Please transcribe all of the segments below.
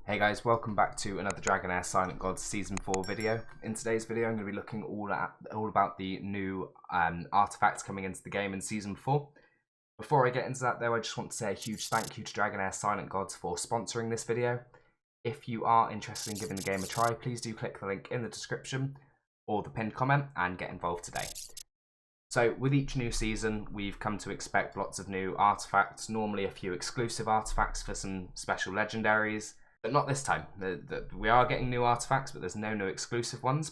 Hey guys, welcome back to another Dragonheir Silent Gods Season 4 video. In today's video I'm going to be looking all about the new artifacts coming into the game in Season 4. Before I get into that though, I just want to say a huge thank you to Dragonheir Silent Gods for sponsoring this video. If you are interested in giving the game a try, please do click the link in the description or the pinned comment and get involved today. So with each new season, we've come to expect lots of new artifacts, normally a few exclusive artifacts for some special legendaries. But not this time. We are getting new artifacts, but there's no new exclusive ones.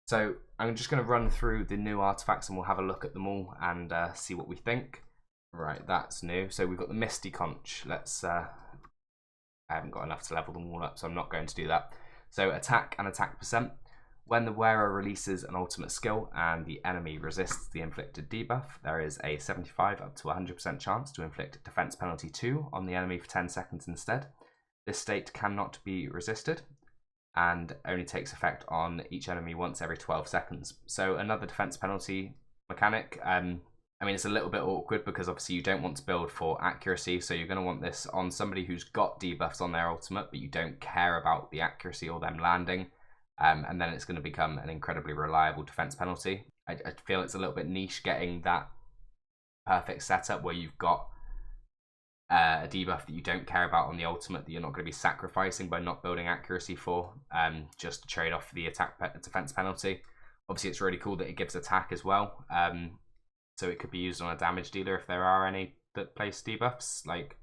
So I'm just going to run through the new artifacts and we'll have a look at them all and see what we think. Right, that's new. So we've got the Misty Conch. I haven't got enough to level them all up, so I'm not going to do that. So attack and attack percent. When the wearer releases an ultimate skill and the enemy resists the inflicted debuff, there is a 75 up to 100% chance to inflict defense penalty 2 on the enemy for 10 seconds instead. This state cannot be resisted and only takes effect on each enemy once every 12 seconds. So another defense penalty mechanic. I mean, it's a little bit awkward because obviously you don't want to build for accuracy, so you're going to want this on somebody who's got debuffs on their ultimate, but you don't care about the accuracy or them landing, and then it's going to become an incredibly reliable defense penalty. I feel it's a little bit niche getting that perfect setup where you've got a debuff that you don't care about on the ultimate that you're not going to be sacrificing by not building accuracy for, just to trade off the defense penalty. Obviously it's really cool that it gives attack as well, so it could be used on a damage dealer if there are any that place debuffs. Like,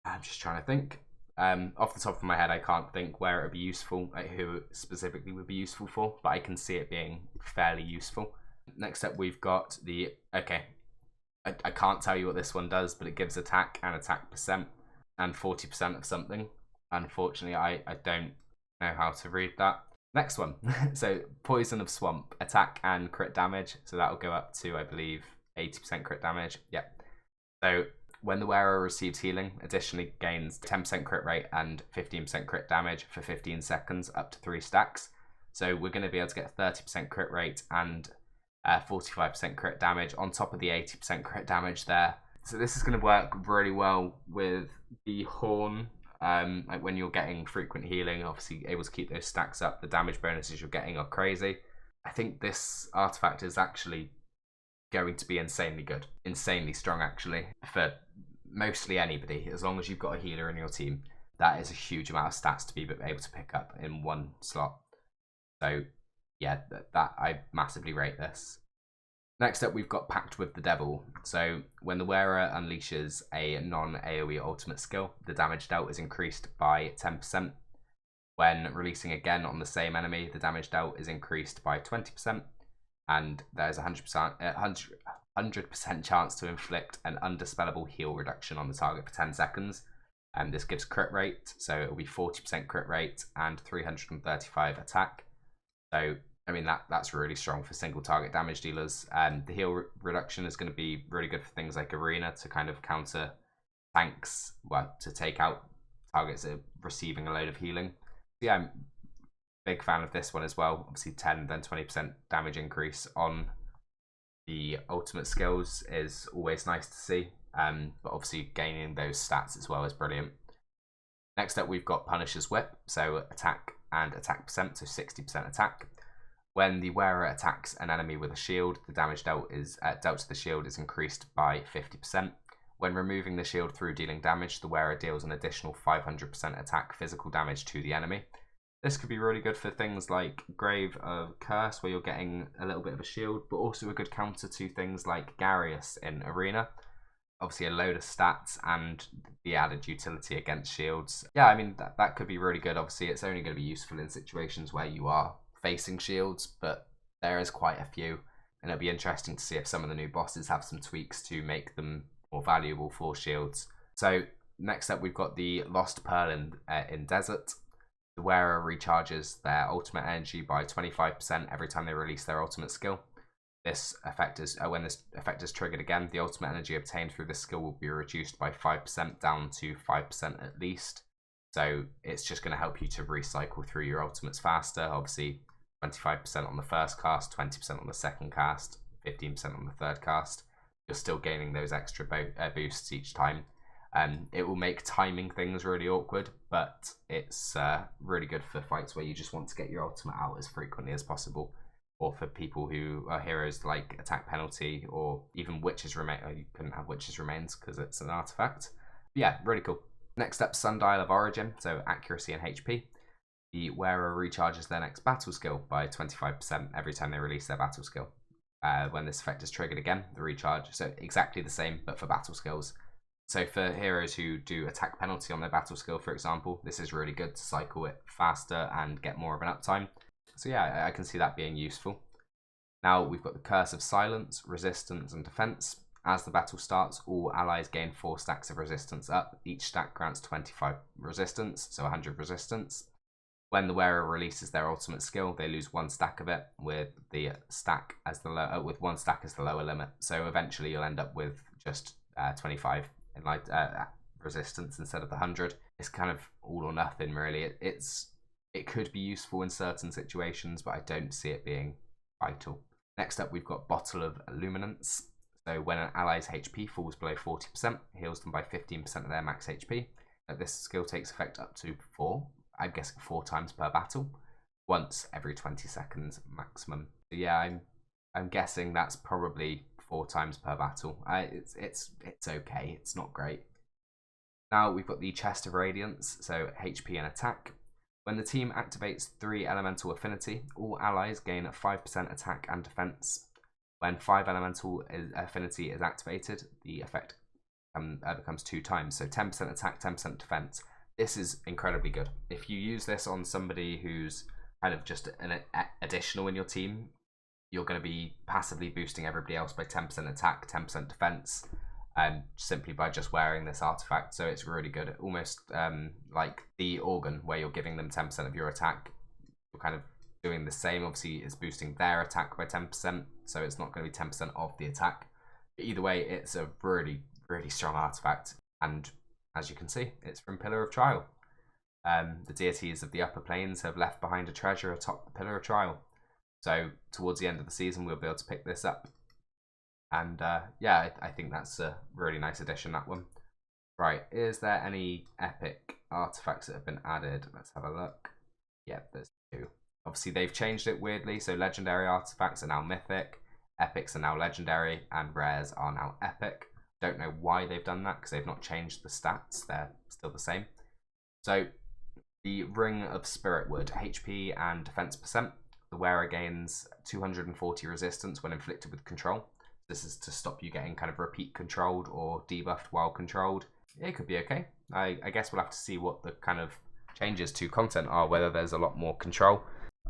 I'm just trying to think. Off the top of my head I can't think where it would be useful, like who it specifically would be useful for, but I can see it being fairly useful. Next up we've got the, I can't tell you what this one does, but it gives attack and attack percent and 40% of something. Unfortunately, I don't know how to read that. Next one. So Poison of Swamp, attack and crit damage. So that will go up to, I believe, 80% crit damage. Yep. So when the wearer receives healing, additionally gains 10% crit rate and 15% crit damage for 15 seconds up to 3 stacks. So we're going to be able to get 30% crit rate and 45% crit damage on top of the 80% crit damage there. So this is going to work really well with the Horn, like when you're getting frequent healing, obviously able to keep those stacks up. The damage bonuses you're getting are crazy. I think this artifact is actually going to be insanely good, insanely strong actually, for mostly anybody. As long as you've got a healer in your team, that is a huge amount of stats to be able to pick up in one slot. So yeah, that I massively rate this. Next up, we've got Pact with the Devil. So when the wearer unleashes a non-AoE ultimate skill, the damage dealt is increased by 10%. When releasing again on the same enemy, the damage dealt is increased by 20%. And there's a 100% chance to inflict an undispellable heal reduction on the target for 10 seconds. And this gives crit rate, so it will be 40% crit rate and 335 attack. So I mean, that's really strong for single target damage dealers. The heal reduction is going to be really good for things like Arena to kind of counter tanks, well, to take out targets that are receiving a load of healing. Yeah, I'm a big fan of this one as well. Obviously 10, then 20% damage increase on the ultimate skills is always nice to see. But obviously gaining those stats as well is brilliant. Next up, we've got Punisher's Whip. So attack and attack percent, so 60% attack. When the wearer attacks an enemy with a shield, the damage dealt to the shield is increased by 50%. When removing the shield through dealing damage, the wearer deals an additional 500% attack physical damage to the enemy. This could be really good for things like Grave of Curse, where you're getting a little bit of a shield, but also a good counter to things like Garius in Arena. Obviously a load of stats and the added utility against shields. Yeah, I mean, that could be really good. Obviously it's only going to be useful in situations where you are facing shields, but there is quite a few, and it'll be interesting to see if some of the new bosses have some tweaks to make them more valuable for shields. So next up we've got the Lost Pearl in Desert. The wearer recharges their ultimate energy by 25% every time they release their ultimate skill. This effect is when this effect is triggered again, the ultimate energy obtained through this skill will be reduced by 5% down to 5% at least. So it's just going to help you to recycle through your ultimates faster. Obviously 25% on the first cast, 20% on the second cast, 15% on the third cast. You're still gaining those extra boosts each time. It will make timing things really awkward, but it's really good for fights where you just want to get your ultimate out as frequently as possible, or for people who are heroes like attack penalty, or even witches remain. Oh, you couldn't have witches remains because it's an artifact. But yeah, really cool. Next up, Sundial of Origin, so accuracy and HP. The wearer recharges their next battle skill by 25% every time they release their battle skill. When this effect is triggered again, the recharge, so exactly the same, but for battle skills. So for heroes who do attack penalty on their battle skill, for example, this is really good to cycle it faster and get more of an uptime. So yeah, I can see that being useful. Now we've got the Curse of Silence, Resistance and Defense. As the battle starts, all allies gain 4 stacks of resistance up. Each stack grants 25 resistance, so 100 resistance. When the wearer releases their ultimate skill, they lose 1 stack of it, with the stack as the with 1 stack as the lower limit. So eventually you'll end up with just 25 in resistance instead of the 100. It's kind of all or nothing, really. It could be useful in certain situations, but I don't see it being vital. Next up, we've got Bottle of Illuminance. So when an ally's HP falls below 40%, heals them by 15% of their max HP. This skill takes effect up to 4. I'm guessing 4 times per battle, once every 20 seconds maximum. So yeah, I'm guessing that's probably 4 times per battle. It's okay. It's not great. Now we've got the Chest of Radiance, so HP and attack. When the team activates 3 elemental affinity, all allies gain 5% attack and defense. When 5 elemental affinity is activated, the effect becomes 2 times, so 10% attack, 10% defense. This is incredibly good. If you use this on somebody who's kind of just an additional in your team, you're going to be passively boosting everybody else by 10% attack, 10% defense, simply by just wearing this artifact. So it's really good. Almost like the organ, where you're giving them 10% of your attack. You're kind of doing the same. Obviously, it's boosting their attack by 10%, so it's not going to be 10% of the attack. But either way, it's a really, really strong artifact. And as you can see, it's from Pillar of Trial. The deities of the upper planes have left behind a treasure atop the Pillar of Trial. So towards the end of the season, we'll be able to pick this up. And yeah, I think that's a really nice addition, that one. Right, is there any epic artifacts that have been added? Let's have a look. Yeah, there's 2. Obviously, they've changed it weirdly, so legendary artifacts are now mythic, epics are now legendary, and rares are now epic. Don't know why they've done that, because they've not changed the stats. They're still the same. So the Ring of Spiritwood, HP and defense percent. The wearer gains 240 resistance when inflicted with control. This is to stop you getting kind of repeat controlled or debuffed while controlled. It could be okay. I guess we'll have to see what the kind of changes to content are, whether there's a lot more control.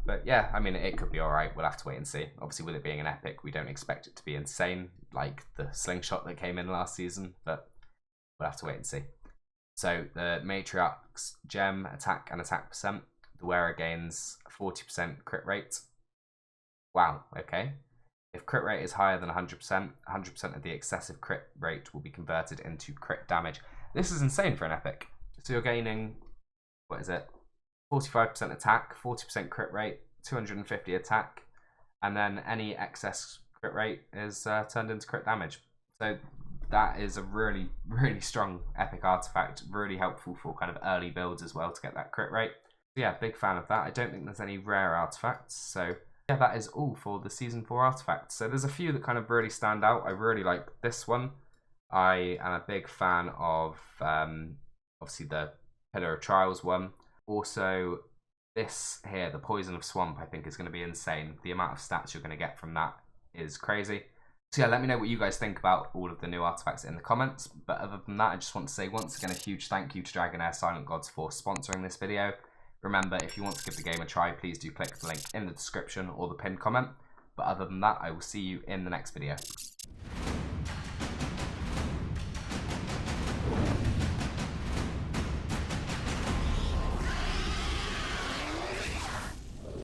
But yeah, I mean, it could be alright. We'll have to wait and see. Obviously, with it being an epic, we don't expect it to be insane, like the slingshot that came in last season, but we'll have to wait and see. So the Matriarch's Gem, attack and attack percent. The wearer gains 40% crit rate. Wow, okay. If crit rate is higher than 100%, 100% of the excessive crit rate will be converted into crit damage. This is insane for an epic. So you're gaining, what is it? 45% attack, 40% crit rate, 250 attack, and then any excess crit rate is turned into crit damage. So that is a really, really strong epic artifact, really helpful for kind of early builds as well to get that crit rate. So yeah, big fan of that. I don't think there's any rare artifacts, so yeah, that is all for the Season 4 artifacts. So there's a few that kind of really stand out. I really like this one. I am a big fan of, obviously, the Pillar of Trials one. Also, this here, the Poison of Swamp, I think is going to be insane. The amount of stats you're going to get from that is crazy. So yeah, let me know what you guys think about all of the new artifacts in the comments. But other than that, I just want to say once again a huge thank you to Dragonheir Silent Gods for sponsoring this video. Remember, if you want to give the game a try, please do click the link in the description or the pinned comment. But other than that, I will see you in the next video.